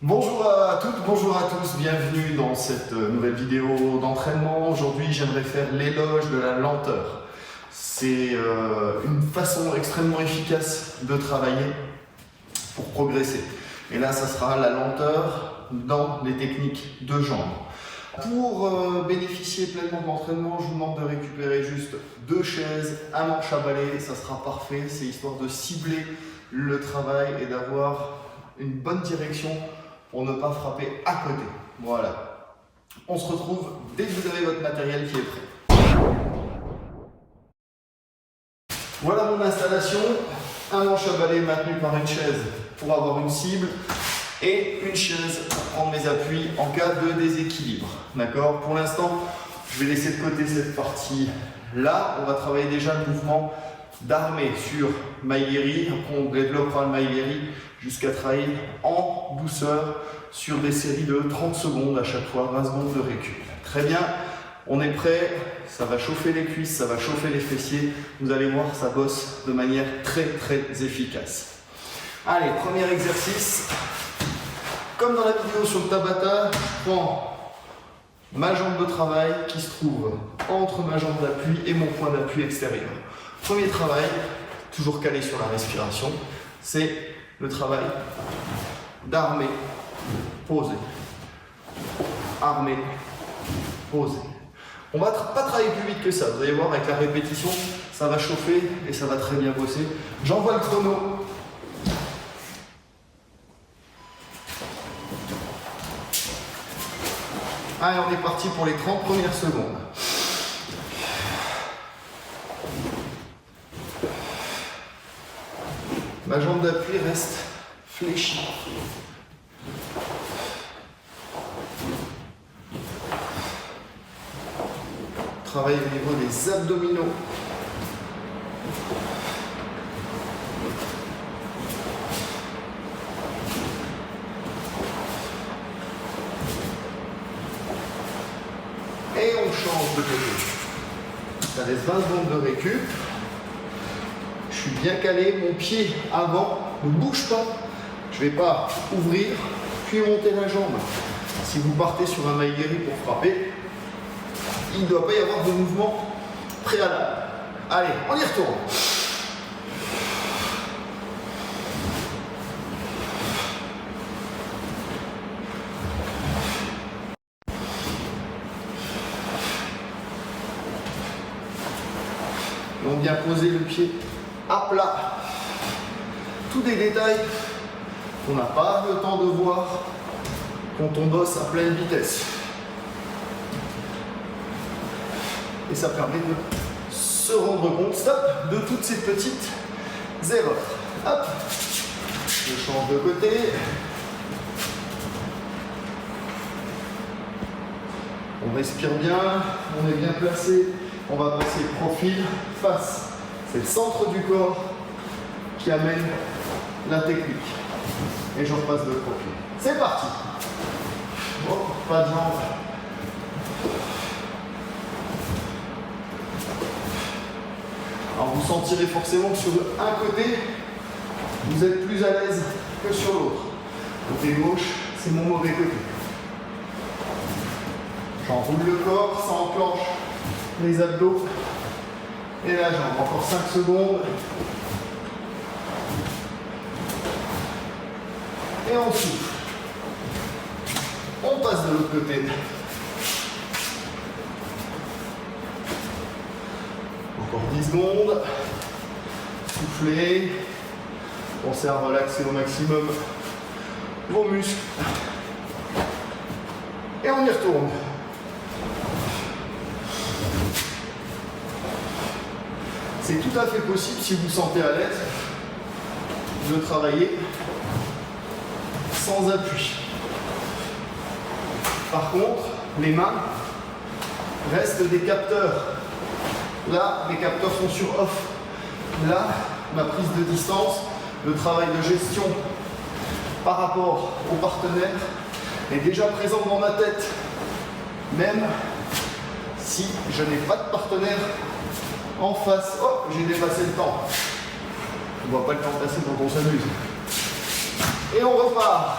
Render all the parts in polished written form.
Bonjour à toutes, bonjour à tous, bienvenue dans cette nouvelle vidéo d'entraînement. Aujourd'hui, j'aimerais faire l'éloge de la lenteur. C'est une façon extrêmement efficace de travailler pour progresser. Et là, ça sera la lenteur dans les techniques de jambes. Pour bénéficier pleinement de l'entraînement, je vous demande de récupérer juste 2 chaises, un manche à balai, ça sera parfait. C'est histoire de cibler le travail et d'avoir une bonne direction pour ne pas frapper à côté. Voilà. On se retrouve dès que vous avez votre matériel qui est prêt. Voilà mon installation. Un manche à balai maintenu par une chaise pour avoir une cible et une chaise pour prendre mes appuis en cas de déséquilibre. D'accord? Pour l'instant, je vais laisser de côté cette partie-là. On va travailler déjà le mouvement d'armée sur Maïeri. Après, on développera le Maïeri jusqu'à travailler en douceur sur des séries de 30 secondes à chaque fois, 20 secondes de récup. Très bien, on est prêt, ça va chauffer les cuisses, ça va chauffer les fessiers. Vous allez voir, ça bosse de manière très efficace. Allez, premier exercice. Comme dans la vidéo sur le Tabata, je prends ma jambe de travail qui se trouve entre ma jambe d'appui et mon point d'appui extérieur. Premier travail, toujours calé sur la respiration, c'est le travail d'armée, posé. Armée, posé. On va pas travailler plus vite que ça. Vous allez voir, avec la répétition, ça va chauffer et ça va très bien bosser. J'envoie le chrono. Allez, on est parti pour les 30 premières secondes. Ma jambe d'appui reste fléchie. Travaille au niveau des abdominaux. Et on change de côté. Ça laisse 20 secondes de récup. Je suis bien calé, mon pied avant ne bouge pas. Je ne vais pas ouvrir puis monter la jambe. Si vous partez sur un Maïeri pour frapper, il ne doit pas y avoir de mouvement préalable. Allez, on y retourne. On vient poser le pied à plat. Tous des détails qu'on n'a pas le temps de voir quand on bosse à pleine vitesse. Et ça permet de se rendre compte, stop, de toutes ces petites erreurs. Hop, je change de côté. On respire bien, on est bien placé. On va passer profil, face. C'est le centre du corps qui amène la technique. Et je repasse de profil. C'est parti. Oh, pas de jambes. Alors vous sentirez forcément que sur un côté, vous êtes plus à l'aise que sur l'autre. Côté gauche, c'est mon mauvais côté. J'enroule le corps, ça enclenche les abdos et la jambe. Encore 5 secondes. Et on souffle. On passe de l'autre côté. Encore 10 secondes. Soufflez. Pensez à relaxer au maximum vos muscles. Et on y retourne. C'est tout à fait possible, si vous vous sentez à l'aise, de travailler sans appui. Par contre, les mains restent des capteurs. Là, les capteurs sont sur off. Là, ma prise de distance, le travail de gestion par rapport au partenaire est déjà présent dans ma tête. Même si je n'ai pas de partenaire en face. Oh, j'ai dépassé le temps. On ne voit pas le temps passer quand on s'amuse. Et on repart.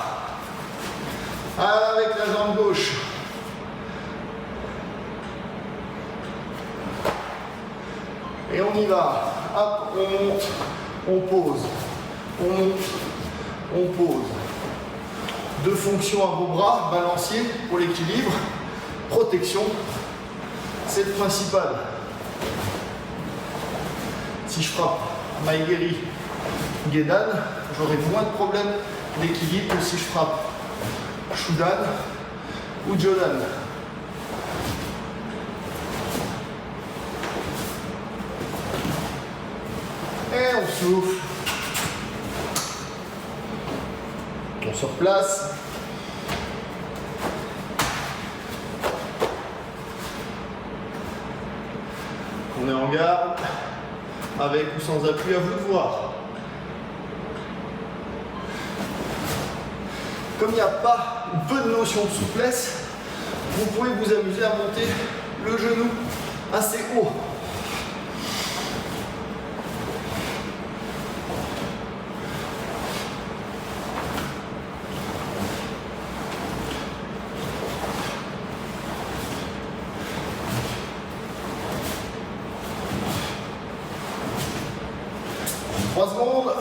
Avec la jambe gauche. Et on y va. Hop, on monte, on pose. On monte, on pose. Deux fonctions à vos bras, balancier pour l'équilibre. Protection, c'est le principal. Si je frappe Maegeri Gedan, j'aurai moins de problèmes d'équilibre que si je frappe Shudan ou Jodan. Et on souffle. On se replace. On est en garde, avec ou sans appui, à vous de voir. Comme il n'y a pas ou peu de notion de souplesse, vous pouvez vous amuser à monter le genou assez haut. Secondes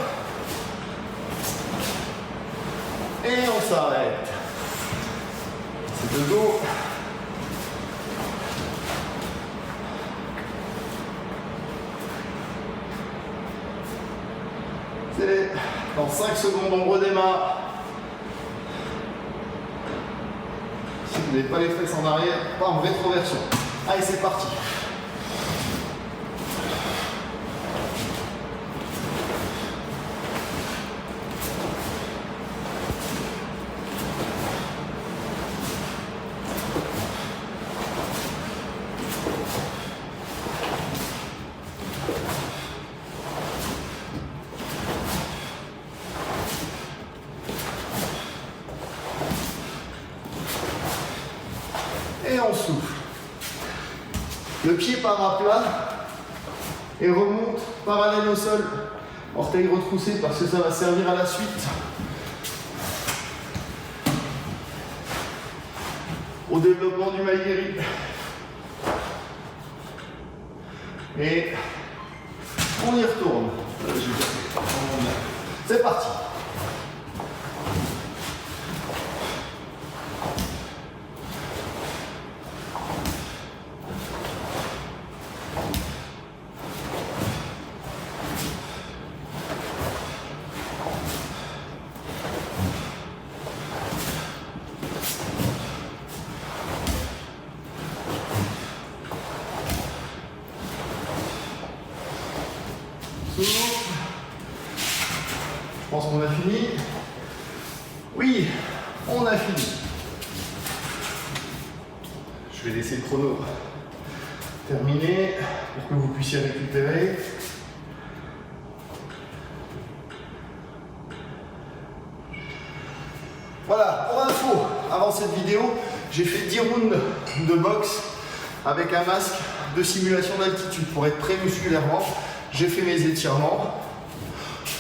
et on s'arrête. C'est de dos. C'est dans 5 secondes, on redémarre. Si vous n'avez pas les fesses en arrière, pas en rétroversion. Allez, c'est parti. Et on souffle. Le pied part à plat et remonte parallèle au sol. Orteils retroussés parce que ça va servir à la suite. Au développement du Maegeri. Et on y retourne. C'est parti. Je pense qu'on a fini. Oui, on a fini. Je vais laisser le chrono terminer pour que vous puissiez récupérer. Voilà, pour info, avant cette vidéo, j'ai fait 10 rounds de boxe avec un masque de simulation d'altitude pour être prêt musculairement. J'ai fait mes étirements.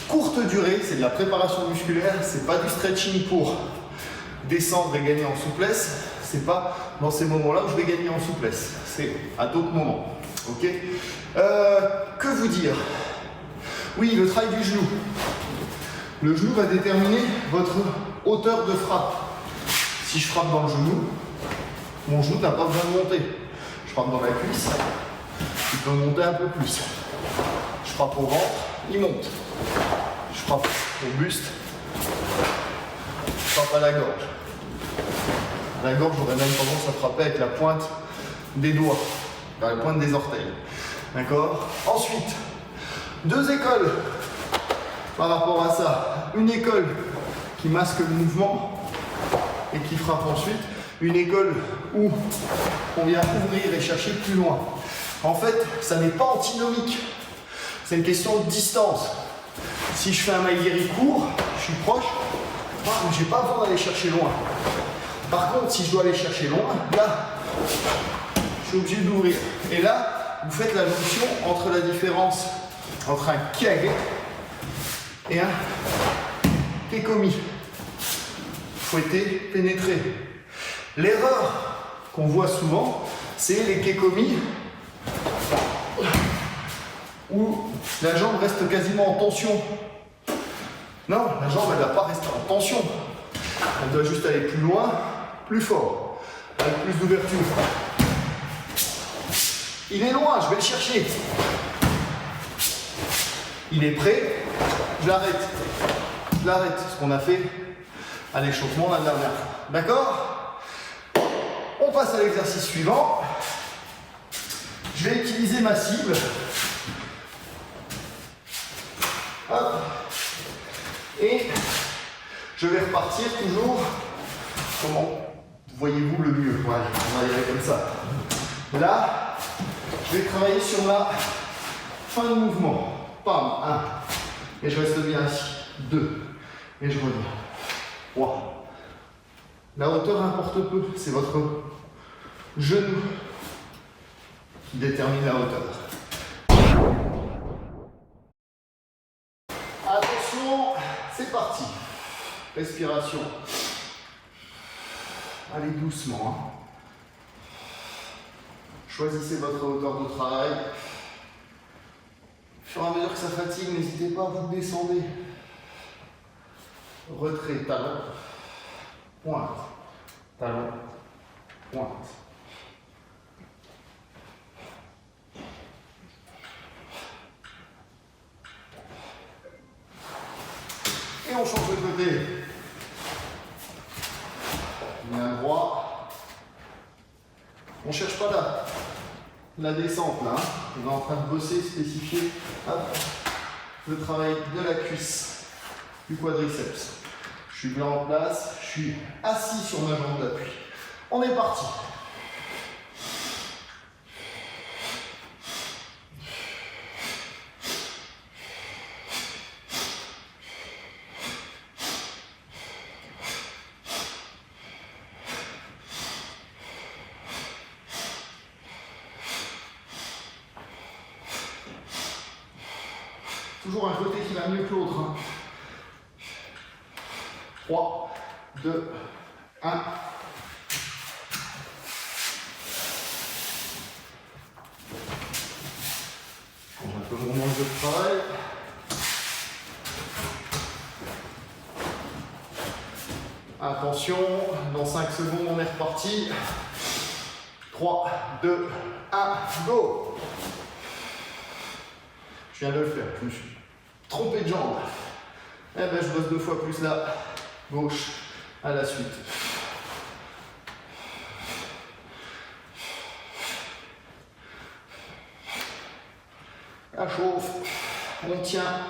Courte durée, c'est de la préparation musculaire, c'est pas du stretching pour descendre et gagner en souplesse. C'est pas dans ces moments-là où je vais gagner en souplesse. C'est à d'autres moments. Ok. Que vous dire? Oui, le travail du genou. Le genou va déterminer votre hauteur de frappe. Si je frappe dans le genou, mon genou n'a pas besoin de monter. Je frappe dans la cuisse, il peut monter un peu plus. Je frappe au ventre, il monte. Je frappe au buste, je frappe à la gorge. À la gorge, j'aurais même tendance à frapper avec la pointe des doigts, la pointe des orteils. D'accord? Ensuite, deux écoles par rapport à ça. Une école qui masque le mouvement et qui frappe ensuite. Une école où on vient ouvrir et chercher plus loin. En fait, ça n'est pas antinomique. C'est une question de distance. Si je fais un Maegeri court, je suis proche, je n'ai pas besoin d'aller chercher loin. Par contre, si je dois aller chercher loin, là, je suis obligé d'ouvrir. Et là, vous faites la jonction entre la différence entre un Kyage et un kekomi. Fouetter, pénétrer. L'erreur qu'on voit souvent, c'est les kekomi où la jambe reste quasiment en tension. Non, la jambe elle ne va pas rester en tension. Elle doit juste aller plus loin, plus fort, avec plus d'ouverture. Il est loin, je vais le chercher. Il est prêt, je l'arrête. Je l'arrête, ce qu'on a fait à l'échauffement la dernière fois. D'accord? On passe à l'exercice suivant. Je vais utiliser ma cible. Hop. Et je vais repartir toujours. Comment voyez-vous le mieux? Voilà, on va y aller comme ça. Là, je vais travailler sur la fin de mouvement. Pam, 1. Et je reste bien ici. 2. Et je reviens. 3. La hauteur importe peu. C'est votre genou qui détermine la hauteur. Attention, c'est parti. Respiration. Allez doucement. Choisissez votre hauteur de travail. Au fur et à mesure que ça fatigue, n'hésitez pas, vous descendez. Retrait, talon, pointe, talon, pointe. Et on change de côté. Main droit. On ne cherche pas la descente là. On est en train de bosser, spécifier le travail de la cuisse, du quadriceps. Je suis bien en place, je suis assis sur ma jambe d'appui. On est parti. Toujours un côté qui va mieux que l'autre. 3, 2, 1. Change un peu mon angle de travail. Attention, dans 5 secondes on est reparti. 3, 2, 1, go! Je viens de le faire, je me suis trompé de jambe. Eh ben je bosse 2 fois plus là. Gauche à la suite. La chauffe, on tient.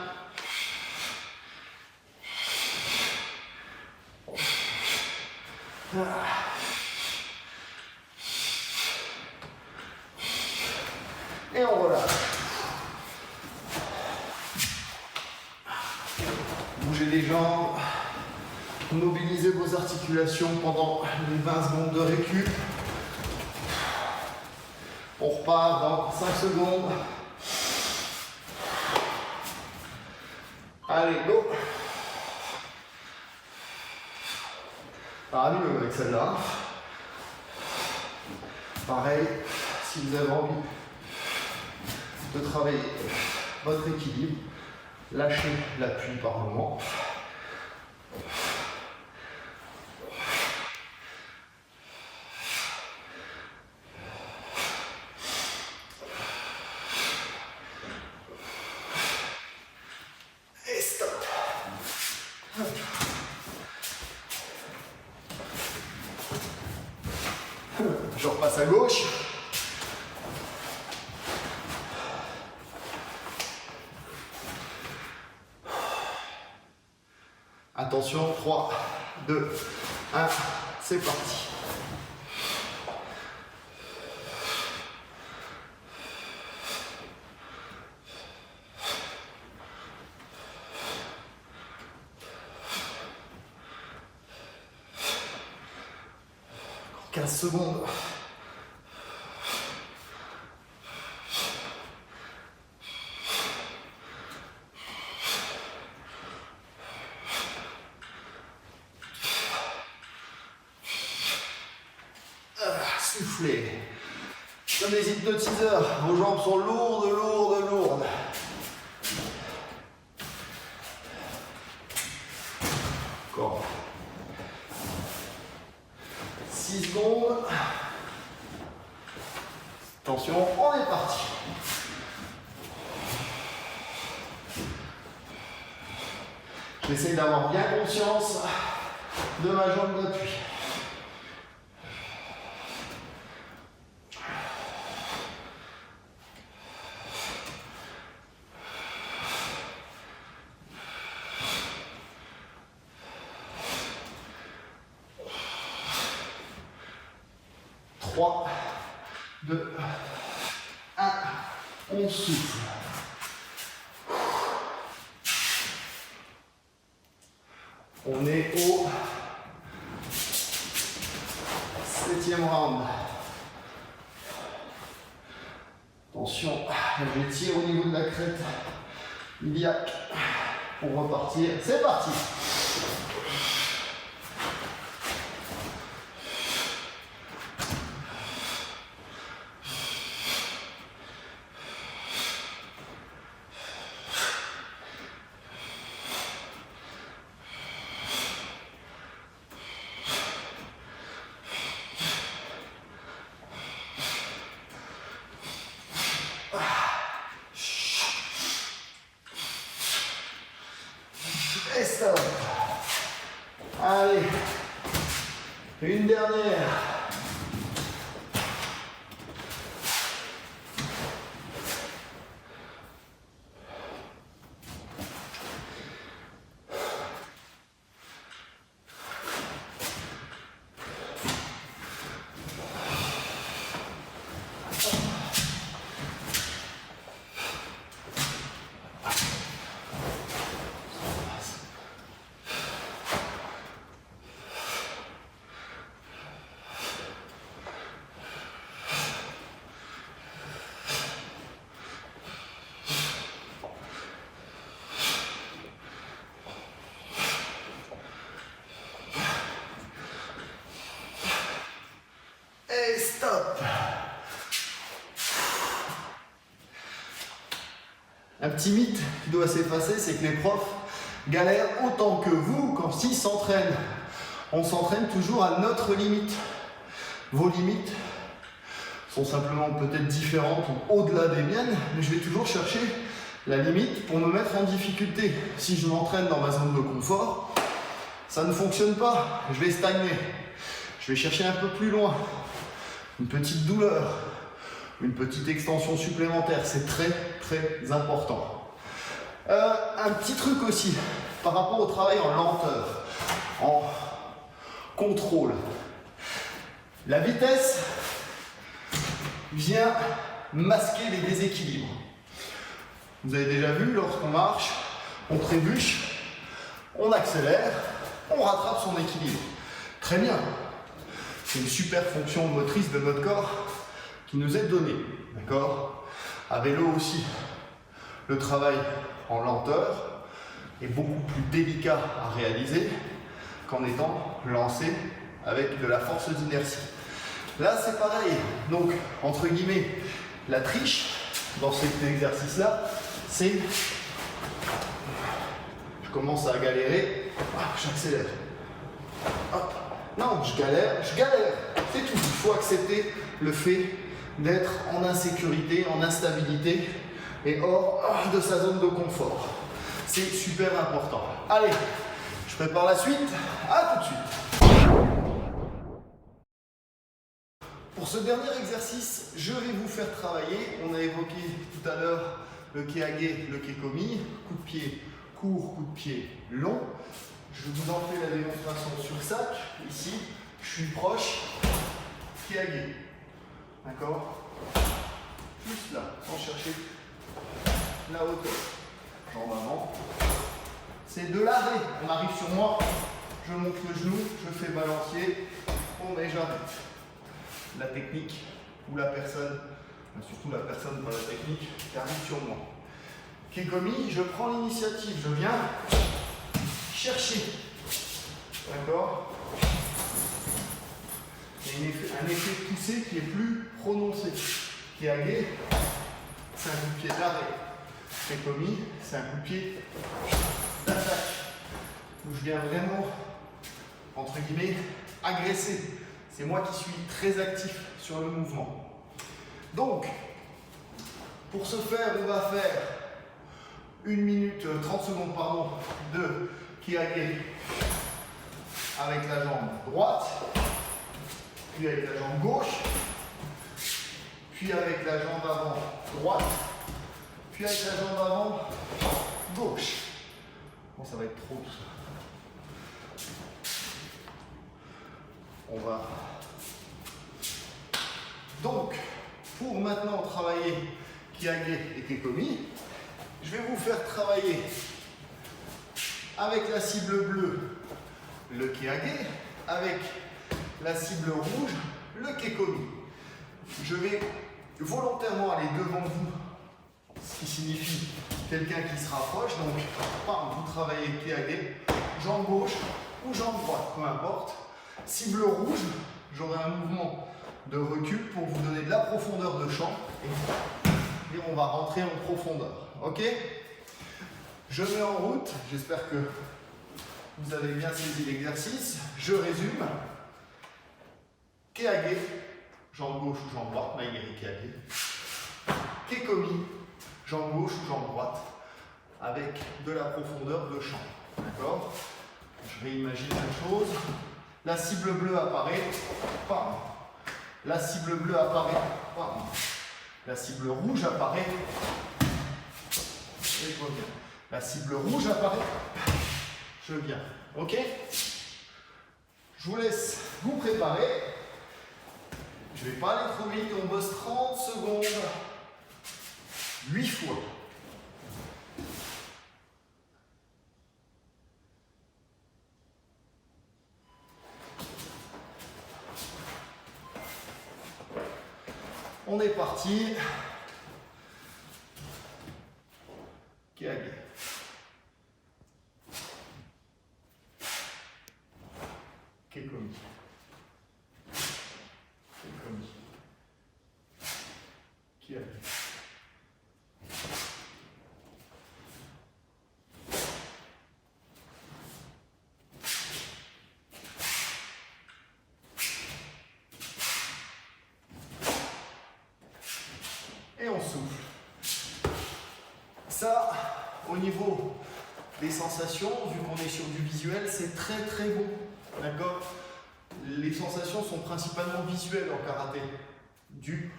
Et on relâche. Bougez les jambes. Mobilisez vos articulations pendant les 20 secondes de récup. On repart dans 5 secondes. Allez, go! Ah, mieux avec celle-là. Pareil, si vous avez envie de travailler votre équilibre, lâchez l'appui par moment. Je repasse à gauche. Attention, 3, 2, 1, c'est parti. Encore 15 secondes. souffler. Comme les hypnotiseurs, vos jambes sont lourdes, lourdes, lourdes. Encore 6 secondes. Attention, on est parti. J'essaie d'avoir bien conscience de ma jambe d'appui. Trois, 2, 1, on souffle. On est au 7e round. Attention, j'étire au niveau de la crête iliaque pour repartir. C'est parti. Et stop. Allez, une dernière. Et stop. Un petit mythe qui doit s'effacer, c'est que les profs galèrent autant que vous quand ils s'entraînent. On s'entraîne toujours à notre limite. Vos limites sont simplement peut-être différentes ou au-delà des miennes, mais je vais toujours chercher la limite pour me mettre en difficulté. Si je m'entraîne dans ma zone de confort, ça ne fonctionne pas, je vais stagner. Je vais chercher un peu plus loin. Une petite douleur, une petite extension supplémentaire, c'est très très important. Un petit truc aussi, par rapport au travail en lenteur, en contrôle. La vitesse vient masquer les déséquilibres. Vous avez déjà vu, lorsqu'on marche, on trébuche, on accélère, on rattrape son équilibre. Très bien. C'est une super fonction motrice de notre corps qui nous est donnée. D'accord ? À vélo aussi, le travail en lenteur est beaucoup plus délicat à réaliser qu'en étant lancé avec de la force d'inertie. Là, c'est pareil. Donc, entre guillemets, la triche dans cet exercice-là, c'est je commence à galérer, j'accélère. Hop. Non, je galère, c'est tout. Il faut accepter le fait d'être en insécurité, en instabilité et hors de sa zone de confort. C'est super important. Allez, je prépare la suite. À tout de suite. Pour ce dernier exercice, je vais vous faire travailler. On a évoqué tout à l'heure le Keiage, le Kekomi, coup de pied court, coup de pied long. Je vous en fais la démonstration sur sac. Ici, je suis proche, Keiage. D'accord? Juste là, sans chercher la hauteur. Jambes avant. C'est de l'arrêt. On arrive sur moi, je monte le genou, je fais balancier, on met, j'arrête. La technique ou la personne, surtout la personne, pas la technique, qui arrive sur moi. Kekomi, je prends l'initiative, je viens chercher. D'accord? Il y a un effet de poussée qui est plus prononcé. Kiage, c'est un coup de pied d'arrêt. Kekomi, c'est un coup de pied d'attaque. Où je viens vraiment, entre guillemets, agresser. C'est moi qui suis très actif sur le mouvement. Donc, pour ce faire, on va faire 1 minute, 30 secondes pardon, de Kiage avec la jambe droite, puis avec la jambe gauche, puis avec la jambe avant droite, puis avec la jambe avant gauche. Bon, ça va être trop tout ça. On va. Donc, pour maintenant travailler Kiage et Kekomi, je vais vous faire travailler avec la cible bleue le Kiage, avec la cible rouge le Kekomi. Je vais volontairement aller devant vous, ce qui signifie quelqu'un qui se rapproche. Donc, vous travaillez Kiage, jambe gauche ou jambe droite, peu importe. Cible rouge, j'aurai un mouvement de recul pour vous donner de la profondeur de champ et on va rentrer en profondeur. Ok? Je mets en route, j'espère que vous avez bien saisi l'exercice. Je résume. Kiage, jambe gauche ou jambe droite, Maigiri Kiage. Kekomi, jambe gauche ou jambe droite, avec de la profondeur de champ. D'accord? Je réimagine la chose. La cible bleue apparaît. Pam. La cible bleue apparaît. Pam. La cible rouge apparaît. Et je reviens. La cible rouge apparaît. Je viens. Ok? Je vous laisse vous préparer. Je ne vais pas aller trop vite. On bosse 30 secondes. 8 fois. On est parti. Kiage. Kekomi. Kekomi. Kiage. Et on souffle. Ça, au niveau des sensations, vu qu'on est sur du visuel, c'est très très bon. D'accord? Les sensations sont principalement visuelles en karaté, dû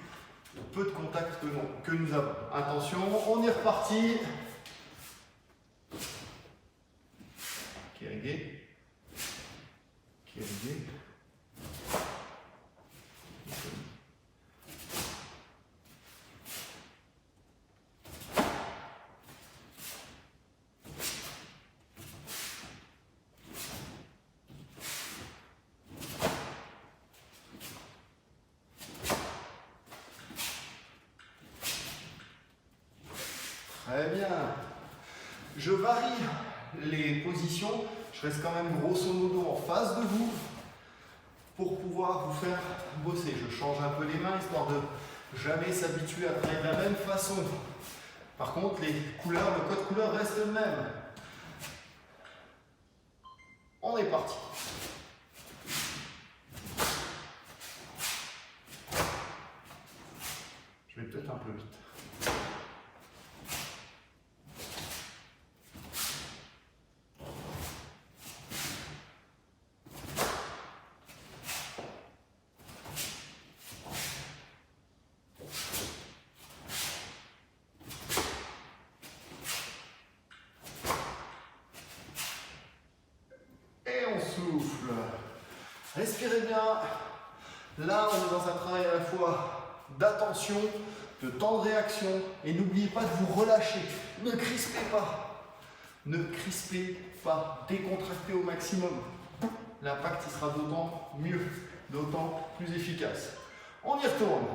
au peu de contact que nous avons. Attention, on est reparti. Kiage. Kiage. Très bien. Je varie les positions. Je reste quand même grosso modo en face de vous pour pouvoir vous faire bosser. Je change un peu les mains histoire de jamais s'habituer à travailler de la même façon. Par contre, les couleurs, le code couleur reste le même. On est parti. Je vais peut-être un peu vite. Souffle. Respirez bien. Là, on est dans un travail à la fois d'attention, de temps de réaction. Et n'oubliez pas de vous relâcher. Ne crispez pas. Ne crispez pas. Décontractez au maximum. L'impact il sera d'autant mieux, d'autant plus efficace. On y retourne.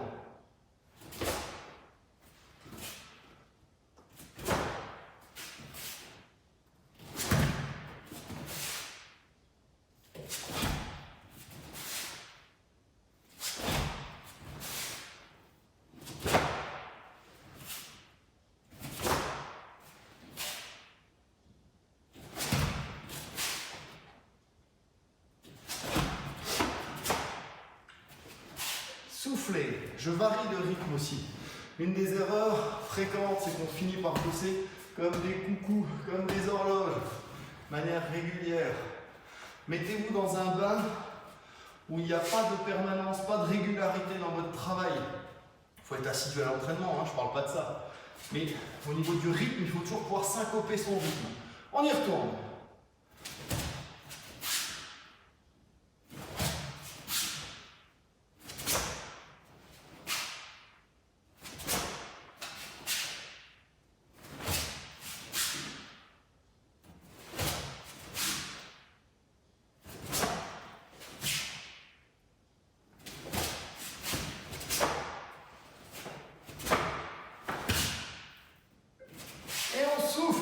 souffler. Je varie de rythme aussi. Une des erreurs fréquentes, c'est qu'on finit par bosser comme des coucous, comme des horloges, de manière régulière. Mettez-vous dans un bain où il n'y a pas de permanence, pas de régularité dans votre travail. Il faut être assidu à l'entraînement, hein, je ne parle pas de ça. Mais au niveau du rythme, il faut toujours pouvoir syncoper son rythme. On y retourne.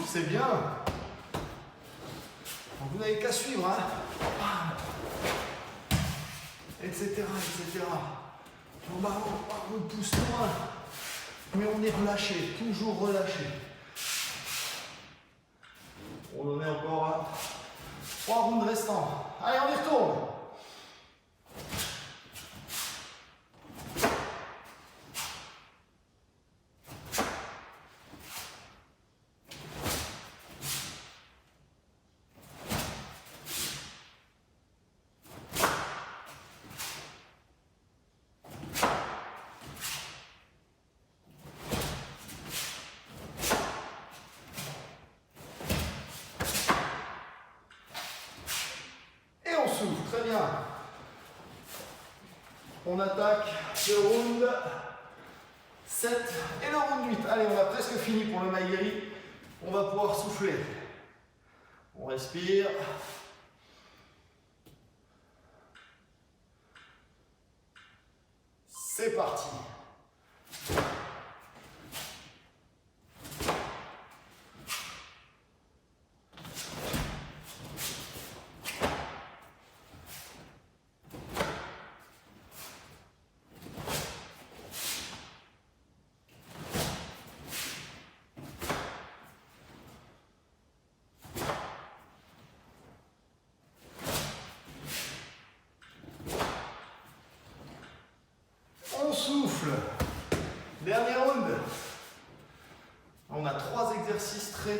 C'est bien. Donc vous n'avez qu'à suivre, hein. Etc. etc. On pousse loin, mais on est relâché, toujours relâché. On en est encore à 3 rounds restants. Allez, on y retourne. Très bien. On attaque le round 7 et le round 8. Allez, on a presque fini pour le Maigiri. On va pouvoir souffler. On respire. C'est parti. Souffle. Dernier round. On a 3 exercices très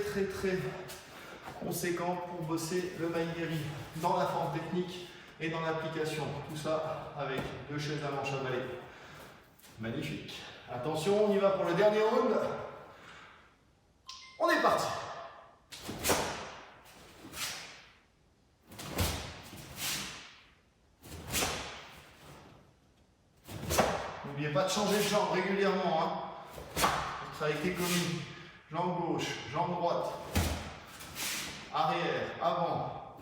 conséquents pour bosser le Maigiri dans la forme technique et dans l'application. Tout ça avec 2 chaises à manche à balai. Magnifique. Attention, on y va pour le dernier round. On est parti. N'oubliez pas de changer de jambe régulièrement. Pour travailler avec tes commis. Jambe gauche, jambe droite. Arrière, avant.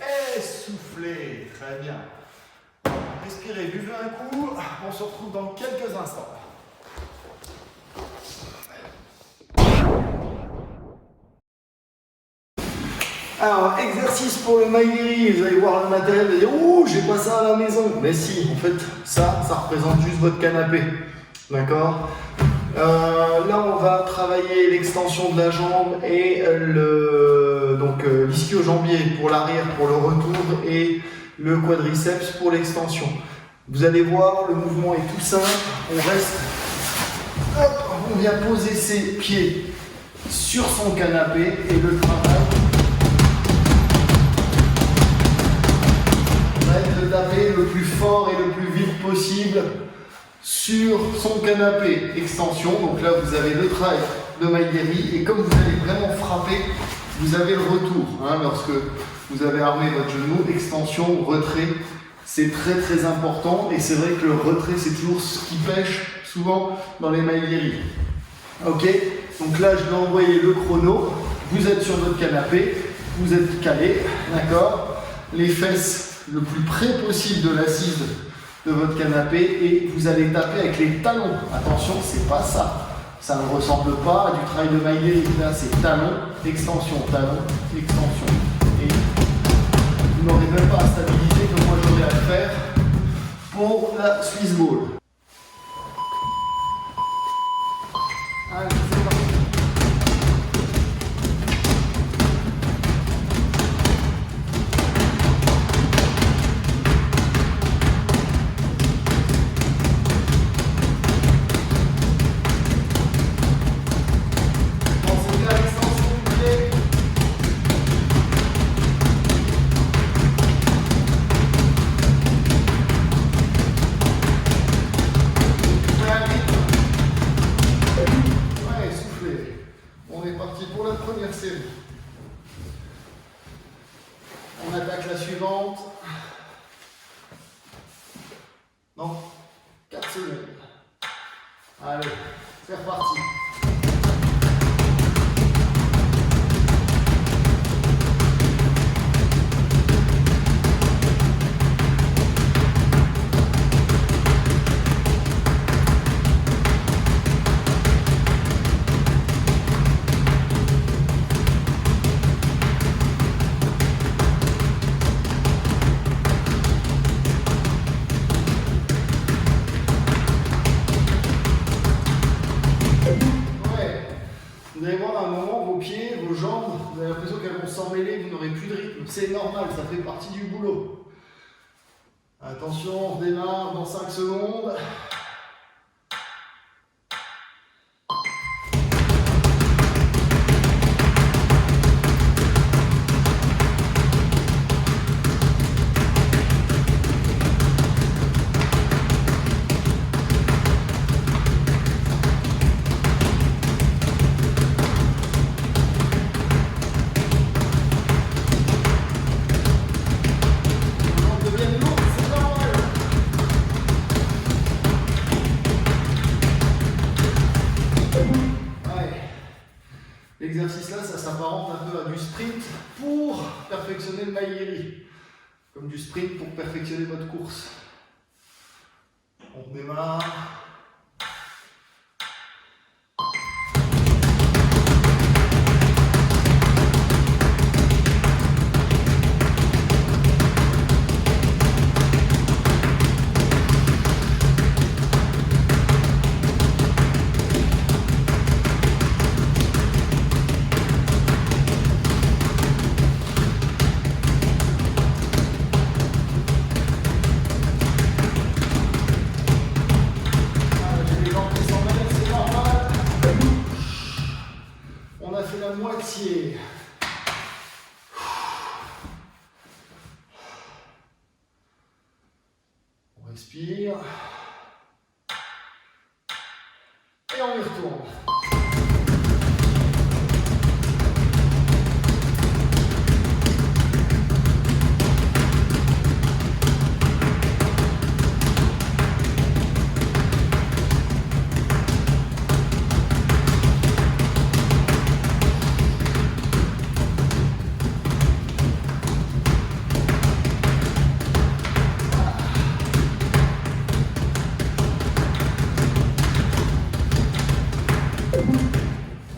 Et soufflez. Très bien. Respirez, buvez un coup. On se retrouve dans quelques instants. Alors, exercice pour le Maigiri, vous allez voir le matériel, vous allez dire « Ouh, j'ai pas ça à la maison !» Mais si, en fait, ça représente juste votre canapé. D'accord ? Là, on va travailler l'extension de la jambe et l'ischio-jambier pour l'arrière, pour le retour, et le quadriceps pour l'extension. Vous allez voir, le mouvement est tout simple. On reste, hop, on vient poser ses pieds sur son canapé et le travail de taper le plus fort et le plus vite possible sur son canapé. Extension, donc là vous avez le travail de Maigiri et comme vous allez vraiment frapper, vous avez le retour. Lorsque vous avez armé votre genou, extension, retrait, c'est très important et c'est vrai que le retrait c'est toujours ce qui pêche souvent dans les Maigiri. Ok, donc là je vais envoyer le chrono, vous êtes sur votre canapé, vous êtes calé, d'accord, les fesses le plus près possible de l'assise de votre canapé et vous allez taper avec les talons. Attention, c'est pas ça. Ça ne ressemble pas à du travail de Maigiri. Là, c'est talon, extension, extension. Et vous n'aurez même pas à stabiliser comme moi j'aurais à le faire pour la Swiss Ball. Allez, c'est parti. Non, 4 secondes. Allez, c'est reparti. Vous allez voir à un moment vos pieds, vos jambes, vous avez l'impression qu'elles vont s'emmêler, vous n'aurez plus de rythme. C'est normal, ça fait partie du boulot. Attention, on redémarre dans 5 secondes. L'exercice là, ça s'apparente un peu à du sprint pour perfectionner le maïri, comme du sprint pour perfectionner votre course. On redémarre. La moitié. On respire. Et on y retourne.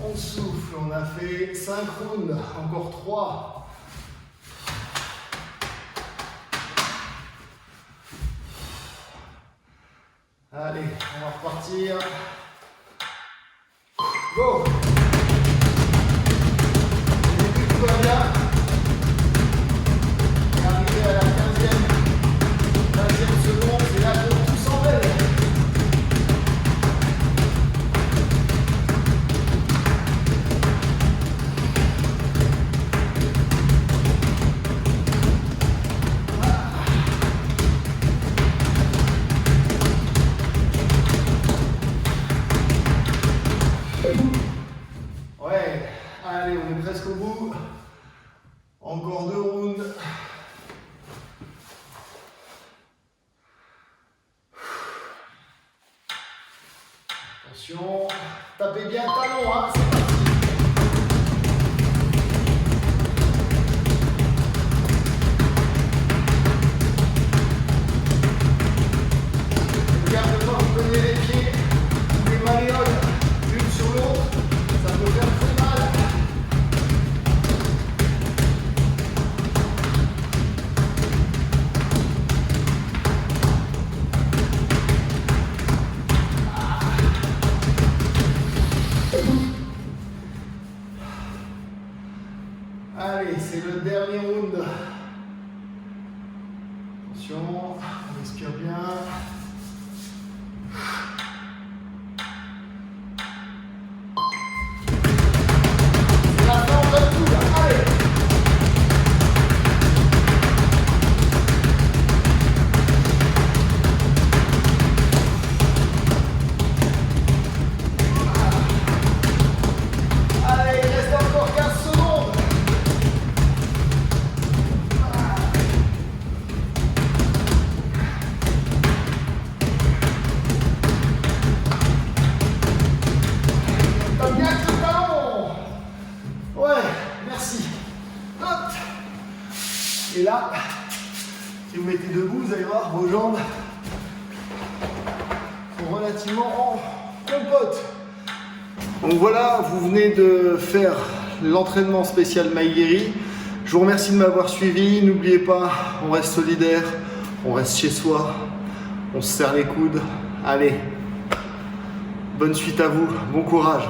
On souffle, on a fait 5 rounds, encore 3. Allez, on va repartir. Go! Au début, tout va bien. Et arrivé à la 15e seconde, c'est là que tout s'enlève. Ouais, allez, on est presque au bout. Encore 2 rounds. Attention, tapez bien le talon, hein, c'est parti. Regarde pas, vous prenez les pieds, vous les malléoles l'une sur l'autre, ça peut faire très mal. Allez, c'est le dernier round. Attention, on respire bien. C'est la fin, on donne tout là. Allez! Allez, il reste encore 15 secondes. Et là, si vous mettez debout, vous allez voir vos jambes sont relativement en compote. Donc voilà, vous venez de faire l'entraînement spécial Maïgueri. Je vous remercie de m'avoir suivi. N'oubliez pas, on reste solidaire, on reste chez soi, on se serre les coudes. Allez, bonne suite à vous, bon courage.